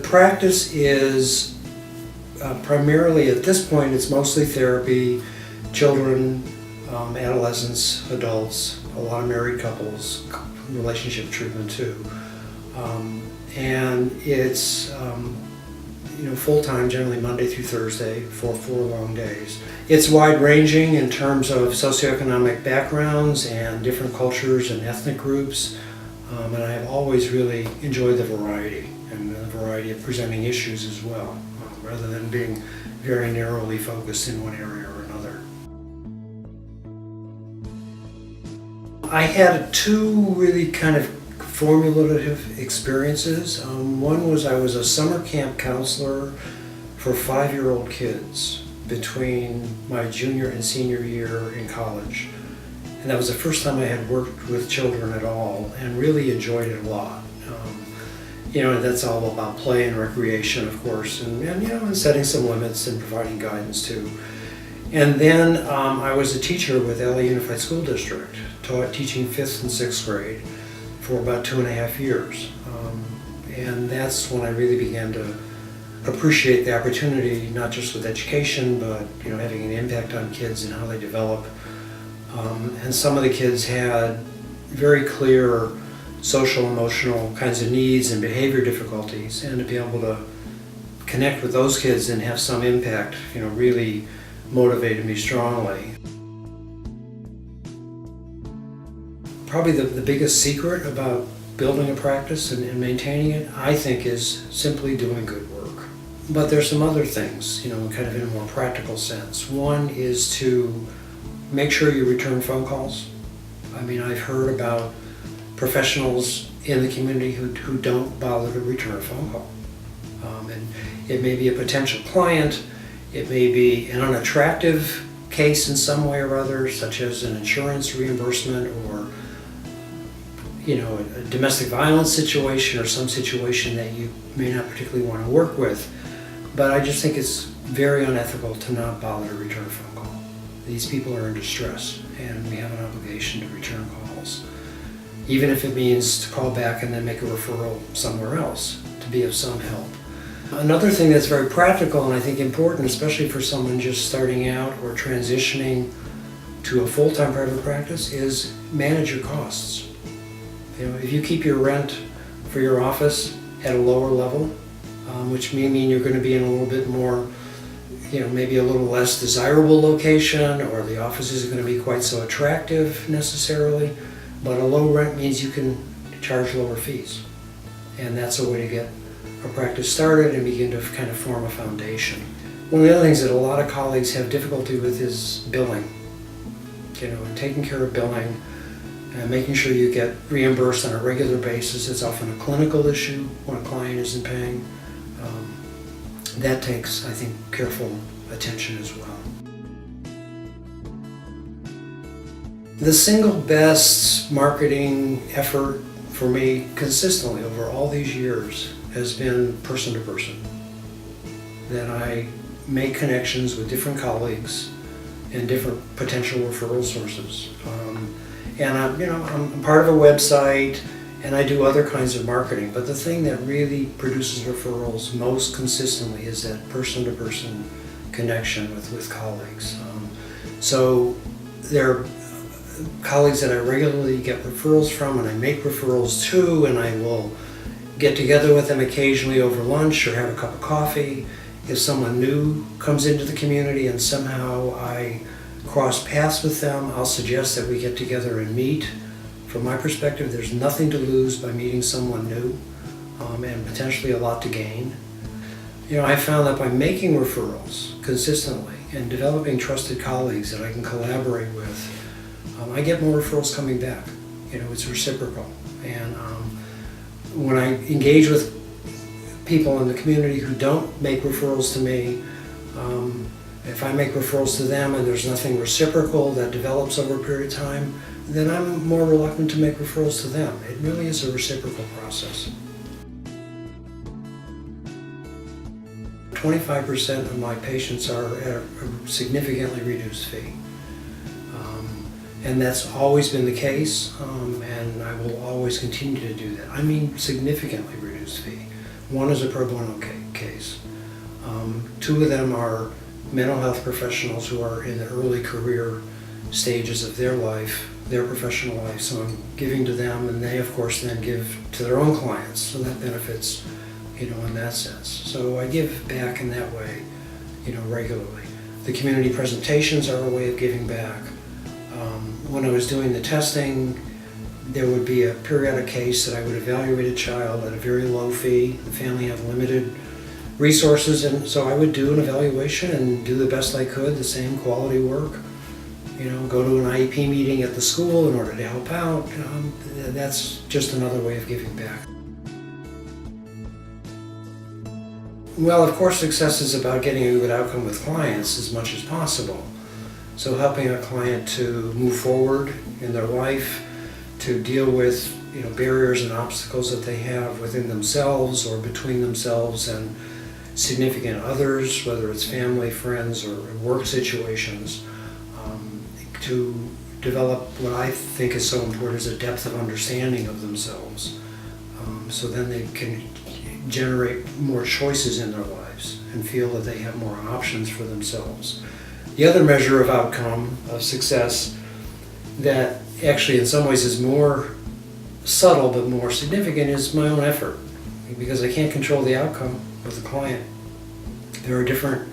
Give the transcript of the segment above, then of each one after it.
practice is primarily, at this point, it's mostly therapy, children, adolescents, adults, a lot of married couples, relationship treatment too. And it's full-time, generally Monday through Thursday for 4 long days. It's wide-ranging in terms of socioeconomic backgrounds and different cultures and ethnic groups. And I have always really enjoyed the variety and the variety of presenting issues as well, rather than being very narrowly focused in one area or another. I had 2 really kind of formulative experiences. One was I was a summer camp counselor for 5-year-old kids between my junior and senior year in college. And that was the first time I had worked with children at all, and really enjoyed it a lot. That's all about play and recreation, of course, and setting some limits and providing guidance too. And then I was a teacher with LA Unified School District, teaching 5th and 6th grade for about 2.5 years. And that's when I really began to appreciate the opportunity, not just with education, but having an impact on kids and how they develop. And some of the kids had very clear social, emotional kinds of needs and behavior difficulties, and to be able to connect with those kids and have some impact, really motivated me strongly. Probably the biggest secret about building a practice and maintaining it, I think, is simply doing good work. But there's some other things, kind of in a more practical sense. One is to make sure you return phone calls. I've heard about professionals in the community who don't bother to return a phone call. And it may be a potential client, it may be an unattractive case in some way or other, such as an insurance reimbursement or a domestic violence situation or some situation that you may not particularly want to work with. But I just think it's very unethical to not bother to return a phone call. These people are in distress, and we have an obligation to return calls, even if it means to call back and then make a referral somewhere else to be of some help. Another thing that's very practical and I think important, especially for someone just starting out or transitioning to a full-time private practice, is manage your costs. If you keep your rent for your office at a lower level, which may mean you're going to be in a little bit more, maybe a little less desirable location, or the office isn't going to be quite so attractive necessarily, but a low rent means you can charge lower fees. And that's a way to get a practice started and begin to kind of form a foundation. One of the other things that a lot of colleagues have difficulty with is billing. And taking care of billing and making sure you get reimbursed on a regular basis. It's often a clinical issue when a client isn't paying. That takes, I think, careful attention as well. The single best marketing effort for me consistently over all these years has been person to person. That I make connections with different colleagues and different potential referral sources. And I'm part of a website, and I do other kinds of marketing, but the thing that really produces referrals most consistently is that person-to-person connection with colleagues. So there are colleagues that I regularly get referrals from, and I make referrals to, and I will get together with them occasionally over lunch or have a cup of coffee. If someone new comes into the community and somehow I cross paths with them, I'll suggest that we get together and meet. From my perspective, there's nothing to lose by meeting someone new, and potentially a lot to gain. I found that by making referrals consistently and developing trusted colleagues that I can collaborate with, I get more referrals coming back. It's reciprocal. And when I engage with people in the community who don't make referrals to me, if I make referrals to them and there's nothing reciprocal that develops over a period of time, then I'm more reluctant to make referrals to them. It really is a reciprocal process. 25% of my patients are at a significantly reduced fee. And that's always been the case, and I will always continue to do that. I mean significantly reduced fee. One is a pro bono case. Two of them are mental health professionals who are in the early career stages of their life, their professional life. So I'm giving to them, and they of course then give to their own clients. So that benefits, in that sense. So I give back in that way, regularly. The community presentations are a way of giving back. When I was doing the testing, there would be a periodic case that I would evaluate a child at a very low fee. The family had limited resources, and so I would do an evaluation and do the best I could, the same quality work. Go to an IEP meeting at the school in order to help out. That's just another way of giving back. Well, of course, success is about getting a good outcome with clients as much as possible. So helping a client to move forward in their life, to deal with barriers and obstacles that they have within themselves or between themselves and significant others, whether it's family, friends, or work situations, to develop what I think is so important is a depth of understanding of themselves. So then they can generate more choices in their lives and feel that they have more options for themselves. The other measure of outcome, of success, that actually in some ways is more subtle but more significant is my own effort, because I can't control the outcome with the client. There are different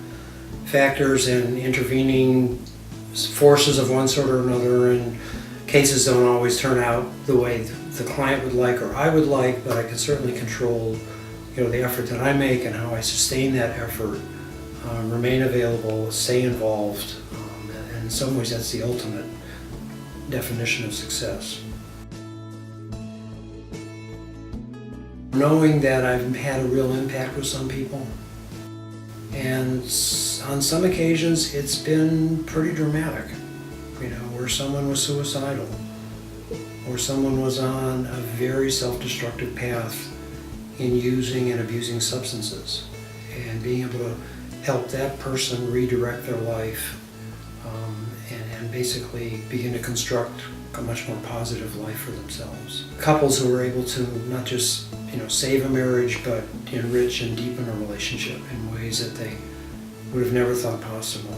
factors and intervening forces of one sort or another, and cases don't always turn out the way the client would like or I would like, but I can certainly control the effort that I make and how I sustain that effort, remain available, stay involved, and in some ways that's the ultimate definition of success. Knowing that I've had a real impact with some people, and on some occasions it's been pretty dramatic, where someone was suicidal or someone was on a very self-destructive path in using and abusing substances, and being able to help that person redirect their life and basically begin to construct a much more positive life for themselves. Couples who are able to not just save a marriage, but enrich and deepen a relationship in ways that they would have never thought possible.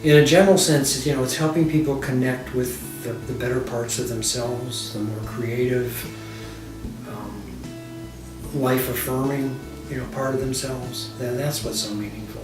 In a general sense, it's helping people connect with the better parts of themselves, the more creative, life-affirming, part of themselves. That's what's so meaningful.